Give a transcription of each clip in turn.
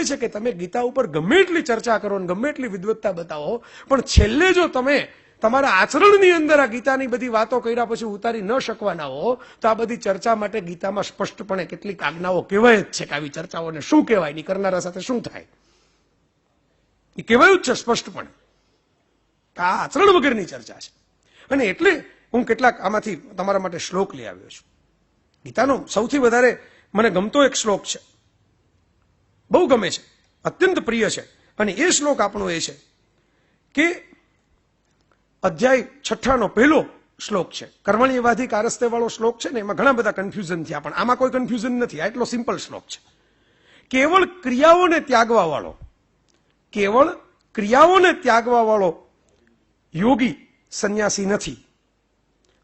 છે કે તમે ગીતા ઉપર ગમે એટલી ચર્ચા કરો અને ગમે એટલી વિદ્વત્તા બતાવો, પણ છેલ્લે જો તમે તમારા આચરણની અંદર આ ગીતાની બધી વાતો કર્યા પછી ઉતારી ન શકવાના હો, તો આ બધી ચર્ચા માટે ગીતામાં સ્પષ્ટપણે કેટલીક આજ્ઞાઓ કહેવાય જ છે કે આવી ચર્ચાઓને શું કહેવાય, ની કરનારા સાથે શું થાય, એ કહેવાયું જ છે સ્પષ્ટપણે. આ આચરણ વગરની ચર્ચા છે. અને એટલે હું કેટલાક આમાંથી તમારા માટે શ્લોક લઈ આવ્યો છું. ગીતાનો સૌથી વધારે મને ગમતો એક શ્લોક છે, બહુ ગમે છે, અત્યંત પ્રિય છે. અને એ શ્લોક આપણો એ છે કે અધ્યાય 6 પહેલો શ્લોક છે, કર્મણ્યવાધી કારસ્તે વાળો શ્લોક છે ને, એમાં ઘણા બધા કન્ફ્યુઝન થયા, પણ આમાં કોઈ કન્ફ્યુઝન નથી. આ એટલો સિમ્પલ શ્લોક છે. કેવળ ક્રિયાઓને ત્યાગવા વાળો, કેવળ ક્રિયાઓને ત્યાગવા વાળો યોગી સંન્યાસી નથી,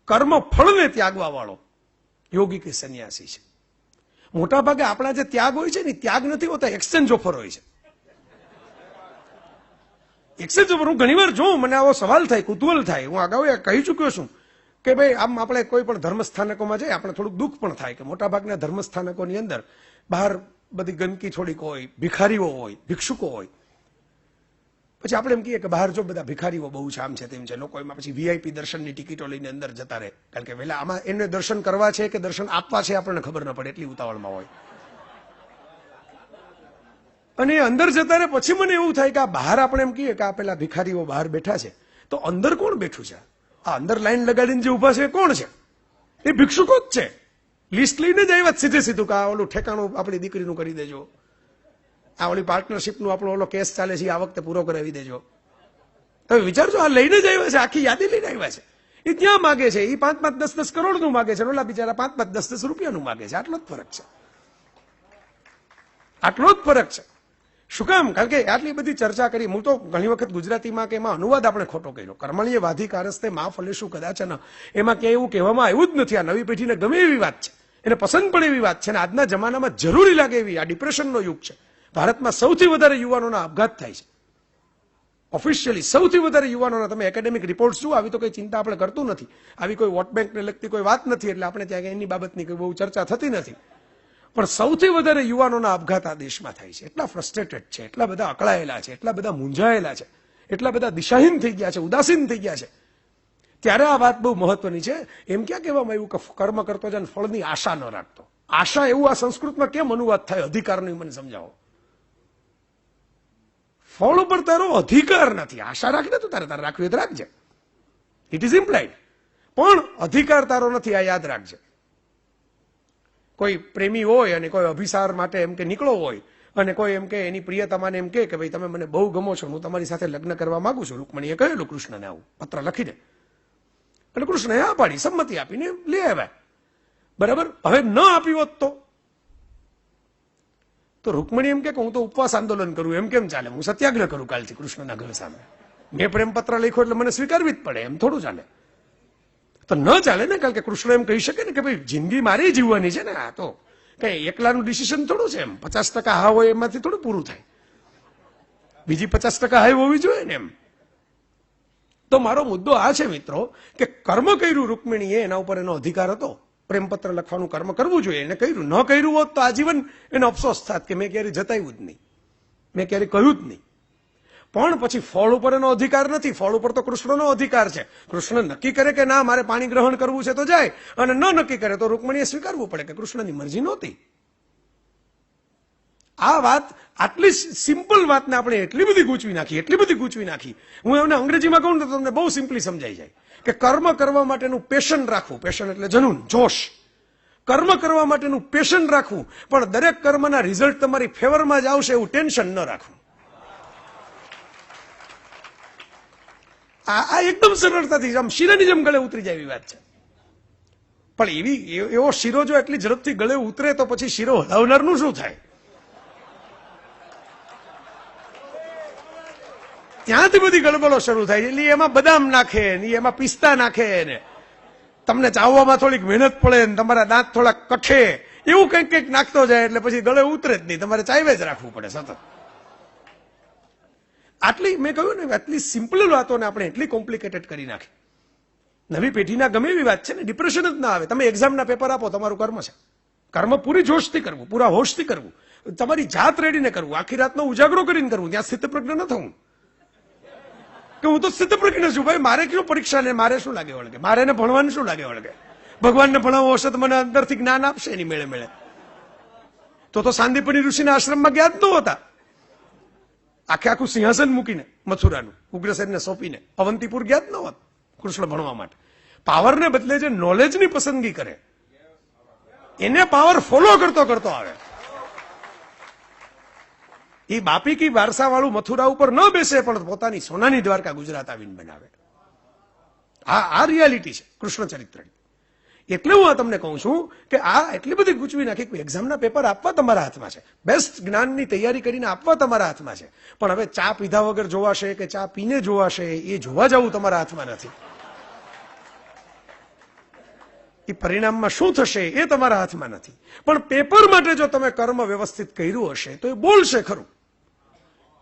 કર્મ ફળને ત્યાગવા વાળો યોગી કે સંન્યાસી છે. મોટા ભાગે આપણા જે ત્યાગ હોય છે ને, ત્યાગ નથી હોતા, એક્સચેન્જ ઓફર હોય છે. એક્સચેન્જ ઓફર હું ઘણીવાર જોઉં, મને આવો સવાલ થાય, કુતૂહલ થાય. હું અગાઉ કહી ચૂક્યો છું કે ભાઈ આમ આપણે કોઈ પણ ધર્મસ્થાનકોમાં જઈએ, આપણે થોડુંક દુઃખ પણ થાય કે મોટાભાગના ધર્મસ્થાનકોની અંદર બહાર બધી ગંદકી થોડીક હોય, ભિખારીઓ હોય, ભિક્ષુકો હોય. પછી આપણે એમ કહીએ કે બહાર જો બધા ભિખારીઓ બહુ છે, આમ છે તેમ છે, લોકો એમાં પછી વીઆઈપી દર્શનની ટિકિટો લઈને અંદર જતા રહે, કારણ કે વહેલા આમાં એને દર્શન કરવા છે કે દર્શન આપવા છે આપણને ખબર ન પડે, એટલી ઉતાવળમાં હોય. અને અંદર જતા રહે પછી મને એવું થાય કે આ બહાર આપણે એમ કહીએ કે આ પેલા ભિખારીઓ બહાર બેઠા છે, તો અંદર કોણ બેઠું છે? આ અંદર લાઈન લગાડીને જે ઉભા છે એ કોણ છે? એ ભિક્ષુકો જ છે. લિસ્ટ લઈને જ આવ્યા સીધે સીધું કે આ ઓલું ઠેકાણું આપણી દીકરીનું કરી દેજો, આ ઓલી પાર્ટનરશિપનું આપણો ઓલો કેસ ચાલે છે આ વખતે પૂરો કરાવી દેજો. તમે વિચારજો, આ લઈને જ આવ્યા છે, આખી યાદી લઈને આવ્યા છે. એ ત્યાં માગે છે, એ 5-5, 10-10 કરોડનું માગે છે, ઓલા બિચારા 5-5, 10-10 રૂપિયાનું માગે છે. આટલો જ ફરક છે, આટલો જ ફરક છે. શું કામ? કારણ કે આટલી બધી ચર્ચા કરી. હું તો ઘણી વખત ગુજરાતીમાં કે એમાં અનુવાદ આપણે ખોટો કર્યો. કર્મણ્યવાધી કારસ્તે મા ફલેશું કદાચન, એમાં ક્યાંય એવું કહેવામાં આવ્યું જ નથી. આ નવી પેઢીને ગમે એવી વાત છે, એને પસંદ પડે એવી વાત છે, અને આજના જમાનામાં જરૂરી લાગે એવી. આ ડિપ્રેશનનો યુગ છે. ભારતમાં સૌથી વધારે યુવાનોના આપઘાત થાય છે. ઓફિશિયલી સૌથી વધારે યુવાનોના, તમે એકેડેમિક રિપોર્ટ શું, આવી તો કઈ ચિંતા આપણે કરતું નથી, આવી કોઈ વોટ બેંકને લગતી કોઈ વાત નથી, એટલે આપણે ત્યાં એની બાબતની કોઈ બહુ ચર્ચા થતી નથી. પણ સૌથી વધારે યુવાનોના આપઘાત આ દેશમાં થાય છે. એટલા ફ્રસ્ટ્રેટેડ છે, એટલા બધા અકળાયેલા છે, એટલા બધા મૂંઝાયેલા છે, એટલા બધા દિશાહીન થઈ ગયા છે, ઉદાસીન થઈ ગયા છે. ત્યારે આ વાત બહુ મહત્વની છે. એમ ક્યાં કહેવામાં આવ્યું કે કર્મ કરતો જાય ફળની આશા ન રાખતો? આશા એવું આ સંસ્કૃતમાં કેમ અનુવાદ થાય? અધિકારનું મને સમજાવો. ફળ ઉપર તારો અધિકાર નથી. આશા રાખને તો તારે રાખવી તો રાખજે, ઇટ ઇઝ ઇમ્પ્લાઇડ, પણ અધિકાર તારો નથી, આ યાદ રાખજે. કોઈ પ્રેમી હોય અને કોઈ અભિસાર માટે એમ કે નીકળો હોય, અને કોઈ એમ કે એની પ્રિયતમાને એમ કે ભાઈ તમે મને બહુ ગમો છો, હું તમારી સાથે લગ્ન કરવા માંગુ છું. રૂકમણીએ કહેલું કૃષ્ણને આવું પત્ર લખીને, એટલે કૃષ્ણએ આ પાડી, સંમતિ આપીને લઈ આવ્યા. બરાબર. હવે ન આપ્યું હોત તો રૂકમણી એમ કે હું તો ઉપવાસ આંદોલન કરું, એમ કેમ ચાલે? હું સત્યાગ્રહ કરું કાલથી કૃષ્ણના ઘર સામે. મેં પ્રેમ પત્ર લખ્યો એટલે મને સ્વીકારવી જ પડે, એમ થોડું ચાલે. તો ન ચાલે ને, કારણ કે કૃષ્ણ એમ કહી શકે ને કે ભાઈ જિંદગી મારી જીવવાની છે ને, આ તો કઈ એકલાનું ડિસિઝન થોડું છે. એમ 50% હા હોય એમાંથી થોડું પૂરું થાય, બીજી 50% હાઈ હોવી જોઈએ ને. એમ તો મારો મુદ્દો આ છે મિત્રો, કે કર્મ કર્યું રૂકમિણીએ, એના ઉપર એનો અધિકાર હતો. પ્રેમપત્ર લખવાનું કર્મ કરવું જોઈએ, એને કર્યું. ન કર્યું હોત તો આજીવન એનો અફસોસ થાત કે મેં ક્યારે જતાવ્યું જ નહીં, મેં ક્યારે કહ્યું જ નહીં. પણ પછી ફળ ઉપર એનો અધિકાર નથી. ફળ ઉપર તો કૃષ્ણનો અધિકાર છે. કૃષ્ણ નક્કી કરે કે ના મારે પાણી ગ્રહણ કરવું છે તો જાય, અને ન નક્કી કરે તો રૂકમણીએ સ્વીકારવું પડે કે કૃષ્ણની મરજી નહોતી. આ વાત, આટલી સિમ્પલ વાતને આપણે એટલી બધી ગૂંચવી નાખી. હું એમને અંગ્રેજીમાં કહું તો તમને બહુ સિમ્પલી સમજાઈ જાય કે કર્મ કરવા માટેનું પેશન રાખવું, પેશન એટલે જનૂન, જોશ. કર્મ કરવા માટેનું પેશન રાખવું, પણ દરેક કર્મના રિઝલ્ટ તમારી ફેવરમાં જ આવશે એવું ટેન્શન ન રાખવું. આ એકદમ સરળતાથી આમ શીરાની જેમ ગળે ઉતરી જાય એવી વાત છે. પણ એવો શીરો જો એટલી ઝડપથી ગળે ઉતરે તો પછી શીરો હલાવનારનું શું થાય? ત્યાંથી બધી ગડબડો શરૂ થાય. એટલે એમાં બદામ નાખે ને, એમાં પિસ્તા નાખે ને, તમને ચાવવામાં થોડીક મહેનત પડે ને, તમારા દાંત થોડા કઠે, એવું કંઈક નાખતો જાય એટલે પછી ગળે ઉતરે જ નહીં, તમારે ચાવે જ રાખવું પડે સતત. આટલી મેં કહ્યું ને, આટલી સિમ્પલ વાતોને આપણે એટલી કોમ્પ્લિકેટેડ કરી નાખી. નવી પેઢીના ગમે એવી વાત છે ને, ડિપ્રેશન જ ના આવે. તમે એક્ઝામના પેપર આપો, તમારું કર્મ છે. કર્મ પૂરી જોશથી કરવું, પૂરા હોશથી કરવું. તમારી જાત રેડીને કરવું, આખી રાતનો ઉજાગરો કરીને કરવું, ત્યાં સ્થિતપ્રજ્ઞ ન થવું કે હું તો સ્થિતપ્રજ્ઞ છું ભાઈ, મારે કયું પરીક્ષા ને મારે શું લાગે વળગે, મારે એને ભણવાનું શું લાગે વળગે, ભગવાનને ભણાવો હશે તો મને અંદરથી જ્ઞાન આપશે એની મેળે મેળે. તો સાંદીપની ઋષિના આશ્રમમાં ગયા જ ન હતા, આખે આખું સિંહાસન મૂકીને મથુરાનું ઉગ્રસેનને સોંપીને અવંતીપુર ગયા જ ન હોત કૃષ્ણ ભણવા માટે. પાવરને બદલે જે નોલેજની પસંદગી કરે એને પાવર ફોલો કરતો કરતો આવે. એ બાપી કી વારસા વાળું મથુરા ઉપર ન બેસે પણ પોતાની સોનાની દ્વારકા ગુજરાત આવીને બનાવે. આ રિયાલિટી છે કૃષ્ણ ચરિત્રની. એટલે હું આ તમને કહું છું કે આ એટલી બધી ગૂંચવી નાખી, કોઈ એક્ઝામના પેપર આપવા તમારા હાથમાં છે, બેસ્ટ જ્ઞાનની તૈયારી કરીને આપવા તમારા હાથમાં છે, પણ હવે ચા પીધા વગર જોવાશે કે ચા પીને જોવાશે એ જોવા જવું તમારા હાથમાં નથી. એ પરિણામમાં શું થશે એ તમારા હાથમાં નથી. પણ પેપર માટે જો તમે કર્મ વ્યવસ્થિત કર્યું હશે તો એ બોલશે ખરું.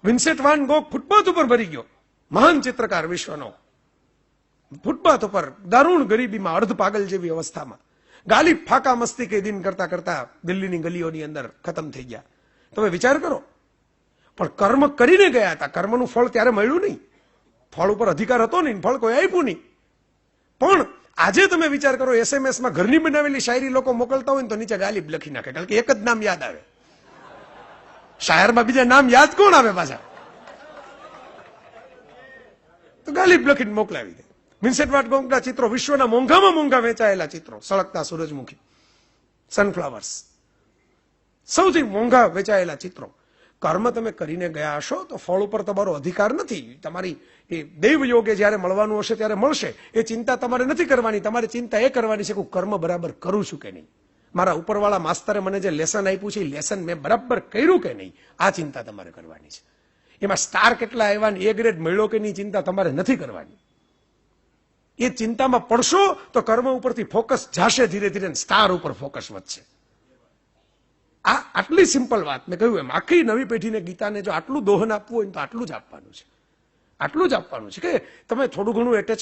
વિન્સેન્ટ વાન ગોગ ફૂટપાથ ઉપર મરી ગયો, મહાન ચિત્રકાર વિશ્વનો, ફૂટપાથ ઉપર દારૂણ ગરીબીમાં, અર્ધ પાગલ જેવી અવસ્થામાં, ગાલી ફાકા મસ્તી કે દિન કરતા કરતા દિલ્હીની ગલીઓની અંદર ખતમ થઈ ગયા. તમે વિચાર કરો, પણ કર્મ કરીને ગયા હતા, કર્મનું ફળ ત્યારે મળ્યું નહીં, ફળ ઉપર અધિકાર હતો નહીં, ફળ કોઈ આપ્યું નહીં. પણ આજે તમે વિચાર કરો, એસએમએસમાં ઘરની બનાવેલી શાયરી લોકો મોકલતા હોય ને તો નીચે ગાલિબ લખી નાખે, કારણ કે એક જ નામ યાદ આવે. શાયરમાં બીજા નામ યાદ કોણ આવે પાછા? તો ગાલિબ લખીને મોકલાવી દે. વિન્સેન્ટ વાન ગોગના ચિત્રો વિશ્વના મોંઘામાં મોંઘા વેચાયેલા ચિત્રો, સળગતા સૂરજમુખી, સનફ્લાવર્સ, સૌથી મોંઘા વેચાયેલા ચિત્રો. કર્મ તમે કરીને ગયા હશો તો ફળ ઉપર તમારો અધિકાર નથી. તમારી એ દૈવયોગે જ્યારે મળવાનું હશે ત્યારે મળશે, એ ચિંતા તમારે નથી કરવાની. તમારે ચિંતા એ કરવાની છે કે હું કર્મ બરાબર કરું છું કે નહીં, મારા ઉપરવાળા માસ્તરે મને જે લેસન આપ્યું છે એ લેસન મેં બરાબર કર્યું કે નહીં, આ ચિંતા તમારે કરવાની છે. એમાં સ્ટાર કેટલા આવ્યા ને એ ગ્રેડ મળ્યો કે નહીં ચિંતા તમારે નથી કરવાની. એ ચિંતામાં પડશો તો કર્મ ઉપરથી ફોકસ જાશે, ધીરે ધીરે સ્ટાર ઉપર ફોકસ વધશે. આ આટલી સિમ્પલ વાત મેં કહ્યું એમ, આખી નવી પેઢીને ગીતાને જો આટલું દોહન આપવું હોય તો આટલું જ આપવાનું છે, આટલું જ આપવાનું છે કે તમે થોડું ઘણું એટેચમેન્ટ